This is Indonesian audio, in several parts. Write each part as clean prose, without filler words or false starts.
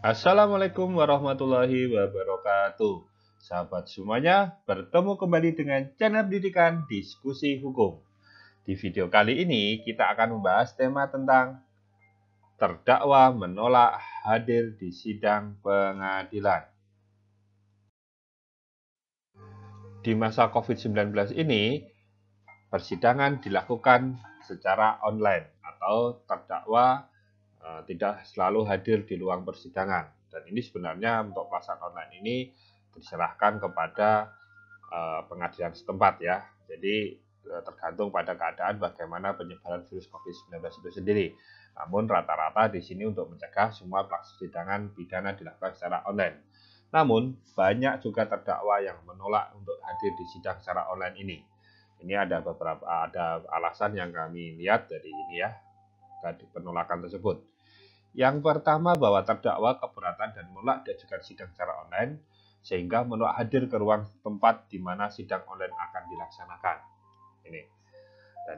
Assalamualaikum warahmatullahi wabarakatuh. Sahabat semuanya, bertemu kembali dengan channel pendidikan Diskusi Hukum. Di video kali ini kita akan membahas tema tentang terdakwa menolak hadir di sidang pengadilan. Di masa COVID-19 ini, persidangan dilakukan secara online atau terdakwa tidak selalu hadir di ruang persidangan. Dan ini sebenarnya untuk pelaksanaan online ini diserahkan kepada pengadilan setempat ya. Jadi tergantung pada keadaan bagaimana penyebaran virus COVID-19 itu sendiri. Namun rata-rata di sini untuk mencegah semua persidangan pidana dilakukan secara online. Namun banyak juga terdakwa yang menolak untuk hadir di sidang secara online ini. Ini ada alasan yang kami lihat dari ini ya, dari penolakan tersebut. Yang pertama, bahwa terdakwa keberatan dan menolak diajukan sidang secara online sehingga menolak hadir ke ruang tempat di mana sidang online akan dilaksanakan.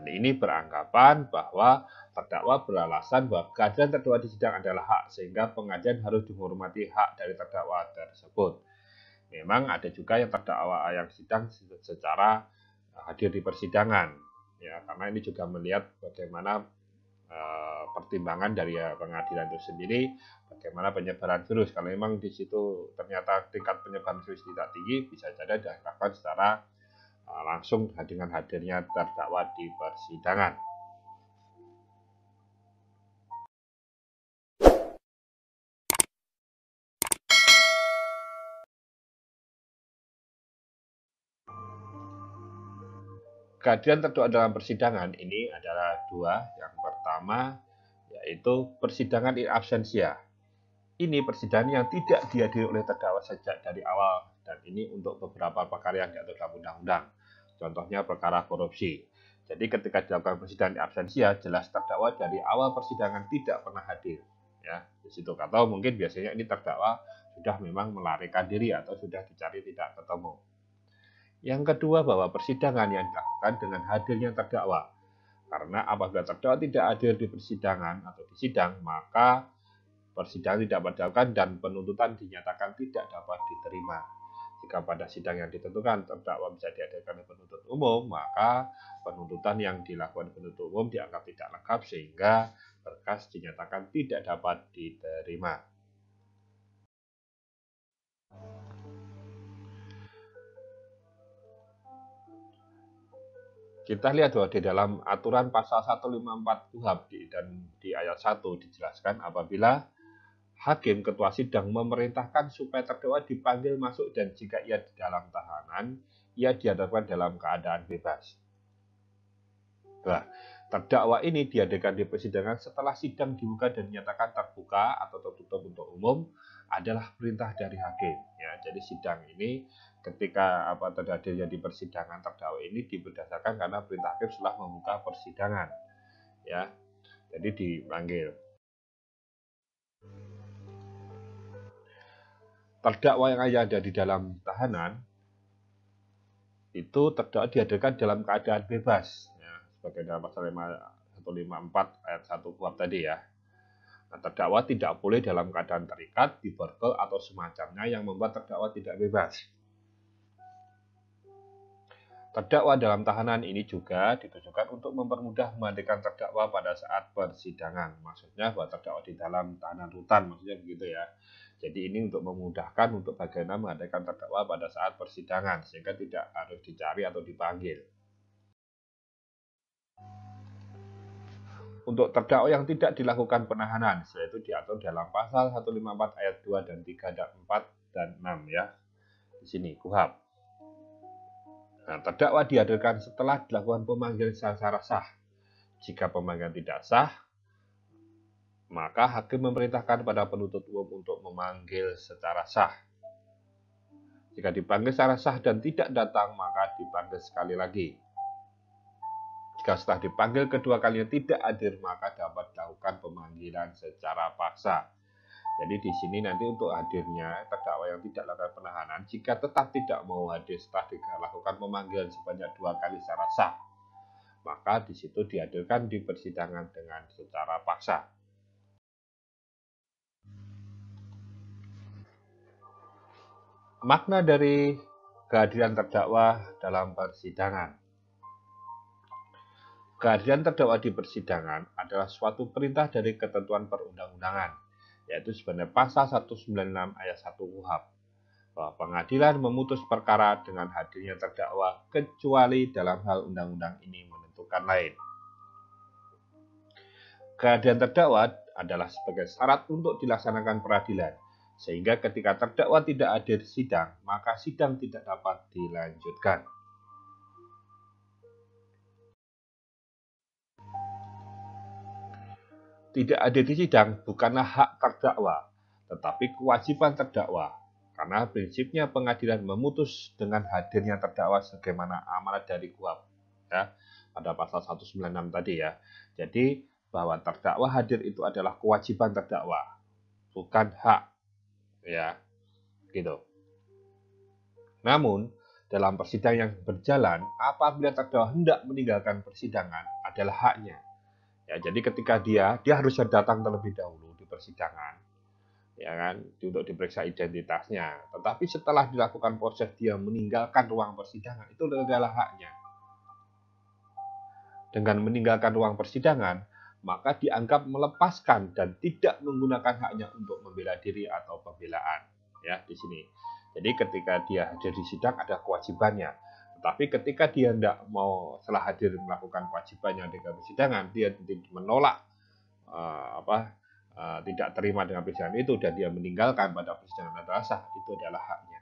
Ini beranggapan bahwa terdakwa beralasan bahwa kehadiran terdakwa di sidang adalah hak sehingga pengadilan harus menghormati hak dari terdakwa tersebut. Memang ada juga yang terdakwa yang sidang secara hadir di persidangan ya, karena ini juga melihat bagaimana pertimbangan dari pengadilan itu sendiri, bagaimana penyebaran virus. Kalau memang di situ ternyata tingkat penyebaran virus tidak tinggi, bisa jadi dilakukan secara langsung dengan hadirnya terdakwa di persidangan. Kehadiran terdakwa dalam persidangan ini adalah dua. Yang pertama yaitu persidangan in absentia. Ini persidangan yang tidak dihadiri oleh terdakwa sejak dari awal, dan ini untuk beberapa perkara yang diatur dalam undang-undang. Contohnya perkara korupsi. Jadi ketika dilakukan persidangan in absentia, jelas terdakwa dari awal persidangan tidak pernah hadir. Ya, di situ atau mungkin biasanya ini terdakwa sudah memang melarikan diri atau sudah dicari tidak ketemu. Yang kedua, bahwa persidangan yang dilakukan dengan hadirnya terdakwa. Karena apabila terdakwa tidak hadir di persidangan atau di sidang, maka persidangan tidak dilakukan dan penuntutan dinyatakan tidak dapat diterima. Jika pada sidang yang ditentukan terdakwa bisa dihadirkan oleh penuntut umum, maka penuntutan yang dilakukan penuntut umum dianggap tidak lengkap sehingga berkas dinyatakan tidak dapat diterima. Kita lihat bahwa di dalam aturan pasal 154 KUHP dan di ayat 1 dijelaskan apabila hakim ketua sidang memerintahkan supaya terdakwa dipanggil masuk dan jika ia di dalam tahanan, ia dihadapkan dalam keadaan bebas. Nah, terdakwa ini dihadirkan di persidangan setelah sidang dibuka dan dinyatakan terbuka atau tertutup untuk umum adalah perintah dari hakim. Ya, jadi sidang ini ketika terhadirnya di persidangan terdakwa ini berdasarkan karena perintah hakim setelah membuka persidangan. Ya, jadi dipanggil. Terdakwa yang ada di dalam tahanan itu terdakwa dihadirkan dalam keadaan bebas ya, sebagai dalam pasal 154 ayat 1 KUHP tadi ya. Nah, terdakwa tidak boleh dalam keadaan terikat, diborgol atau semacamnya yang membuat terdakwa tidak bebas. Terdakwa dalam tahanan ini juga ditujukan untuk mempermudah menghadirkan terdakwa pada saat persidangan. Maksudnya bahwa terdakwa di dalam tahanan rutan, maksudnya begitu ya. Jadi ini untuk memudahkan untuk bagaimana menghadirkan terdakwa pada saat persidangan, sehingga tidak harus dicari atau dipanggil. Untuk terdakwa yang tidak dilakukan penahanan, yaitu diatur dalam pasal 154 ayat 2 dan 3 dan 4 dan 6 ya. Di sini KUHP. Nah, terdakwa dihadirkan setelah dilakukan pemanggilan secara sah. Jika pemanggilan tidak sah, maka hakim memerintahkan pada penuntut umum untuk memanggil secara sah. Jika dipanggil secara sah dan tidak datang, maka dipanggil sekali lagi. Jika setelah dipanggil kedua kalinya tidak hadir, maka dapat dilakukan pemanggilan secara paksa. Jadi di sini nanti untuk hadirnya terdakwa yang tidak lakukan penahanan, jika tetap tidak mau hadir setelah dilakukan pemanggilan sebanyak 2 kali secara sah, maka di situ dihadirkan di persidangan dengan secara paksa. Makna dari kehadiran terdakwa dalam persidangan. Kehadiran terdakwa di persidangan adalah suatu perintah dari ketentuan perundang-undangan, yaitu sebenarnya pasal 196 ayat 1 KUHP, bahwa pengadilan memutus perkara dengan hadirnya terdakwa kecuali dalam hal undang-undang ini menentukan lain. Kehadiran terdakwa adalah sebagai syarat untuk dilaksanakan peradilan, sehingga ketika terdakwa tidak hadir di sidang, maka sidang tidak dapat dilanjutkan. Tidak hadir di sidang bukanlah hak terdakwa, tetapi kewajiban terdakwa. Karena prinsipnya pengadilan memutus dengan hadirnya terdakwa sebagaimana amanat dari KUHP, ya, pada pasal 196 tadi ya. Jadi bahwa terdakwa hadir itu adalah kewajiban terdakwa, bukan hak, ya, gitu. Namun dalam persidangan yang berjalan, apabila terdakwa hendak meninggalkan persidangan adalah haknya. Ya, jadi ketika dia harus datang terlebih dahulu di persidangan, ya kan, untuk diperiksa identitasnya. Tetapi setelah dilakukan proses dia meninggalkan ruang persidangan, itu adalah haknya. Dengan meninggalkan ruang persidangan, maka dianggap melepaskan dan tidak menggunakan haknya untuk membela diri atau pembelaan. Ya, di sini. Jadi ketika dia hadir di sidang ada kewajibannya. Tetapi ketika dia tidak mau setelah hadir melakukan kewajibannya di persidangan, dia menolak tidak terima dengan persidangan itu dan dia meninggalkan pada persidangan adalah sah, itu adalah haknya.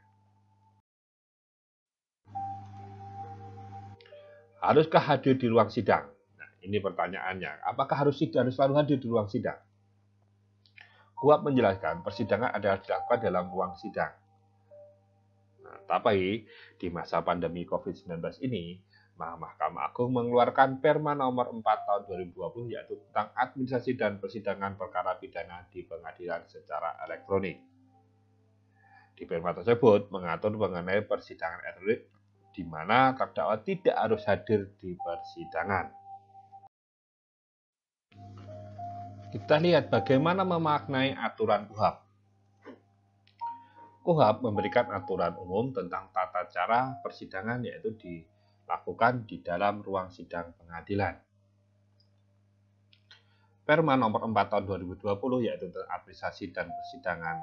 Haruskah hadir di ruang sidang? Nah, ini pertanyaannya. Apakah harus selalu hadir di ruang sidang? KUHP menjelaskan persidangan adalah dilakukan dalam ruang sidang. Nah, tapi di masa pandemi COVID-19 ini, Mahkamah Agung mengeluarkan Perma nomor 4 tahun 2020 yaitu tentang administrasi dan persidangan perkara pidana di pengadilan secara elektronik. Di Perma tersebut mengatur mengenai persidangan elektronik di mana terdakwa tidak harus hadir di persidangan. Kita lihat bagaimana memaknai aturan KUHP. KUHP memberikan aturan umum tentang tata cara persidangan yaitu dilakukan di dalam ruang sidang pengadilan. Perma nomor 4 tahun 2020 yaitu tentang administrasi dan persidangan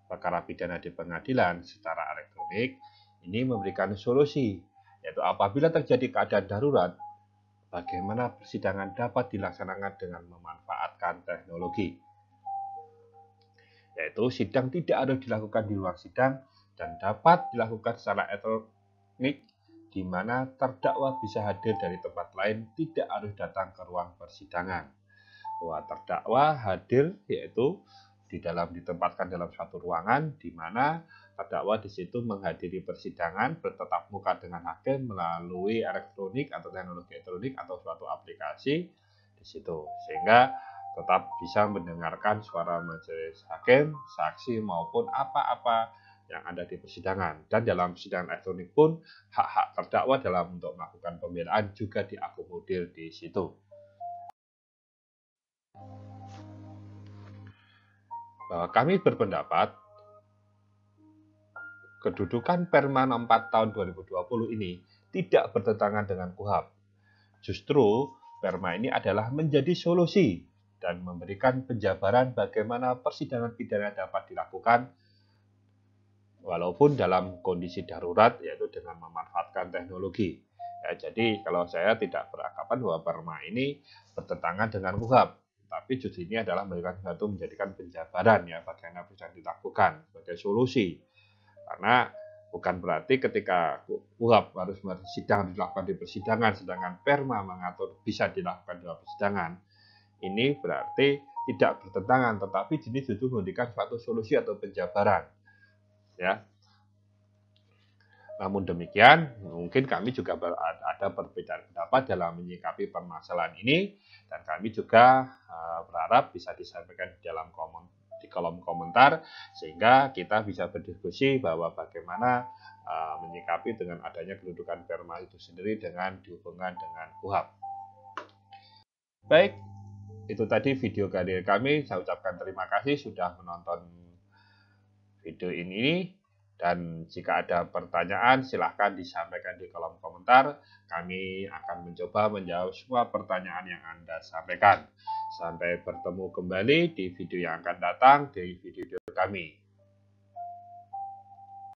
perkara pidana di pengadilan secara elektronik ini memberikan solusi yaitu apabila terjadi keadaan darurat bagaimana persidangan dapat dilaksanakan dengan memanfaatkan teknologi. Yaitu sidang tidak harus dilakukan di luar sidang dan dapat dilakukan secara elektronik di mana terdakwa bisa hadir dari tempat lain tidak harus datang ke ruang persidangan. Bahwa terdakwa hadir yaitu ditempatkan dalam suatu ruangan di mana terdakwa di situ menghadiri persidangan bertatap muka dengan hakim melalui elektronik atau teknologi elektronik atau suatu aplikasi di situ sehingga tetap bisa mendengarkan suara majelis hakim, saksi maupun apa-apa yang ada di persidangan. Dan dalam persidangan elektronik pun hak-hak terdakwa dalam untuk melakukan pembelaan juga diakomodir di situ. Kami berpendapat kedudukan Perma 4 tahun 2020 ini tidak bertentangan dengan KUHP. Justru Perma ini adalah menjadi solusi dan memberikan penjabaran bagaimana persidangan pidana dapat dilakukan walaupun dalam kondisi darurat yaitu dengan memanfaatkan teknologi. Ya, jadi kalau saya tidak beranggapan bahwa Perma ini bertentangan dengan KUHP, tapi justru ini adalah menjadikan penjabaran ya bagaimana bisa dilakukan sebagai solusi. Karena bukan berarti ketika KUHP harus sidang dilakukan di persidangan sedangkan Perma mengatur bisa dilakukan di persidangan. Ini berarti tidak bertentangan, tetapi ini justru memberikan suatu solusi atau penjabaran. Ya. Namun demikian, mungkin kami juga ada perbedaan pendapat dalam menyikapi permasalahan ini, dan kami juga berharap bisa disampaikan di di kolom komentar, sehingga kita bisa berdiskusi bahwa bagaimana menyikapi dengan adanya kedudukan Perma itu sendiri dengan dihubungkan dengan KUHP. Baik, itu tadi video dari kami. Saya ucapkan terima kasih sudah menonton video ini. Dan jika ada pertanyaan, silahkan disampaikan di kolom komentar. Kami akan mencoba menjawab semua pertanyaan yang Anda sampaikan. Sampai bertemu kembali di video yang akan datang di video kami.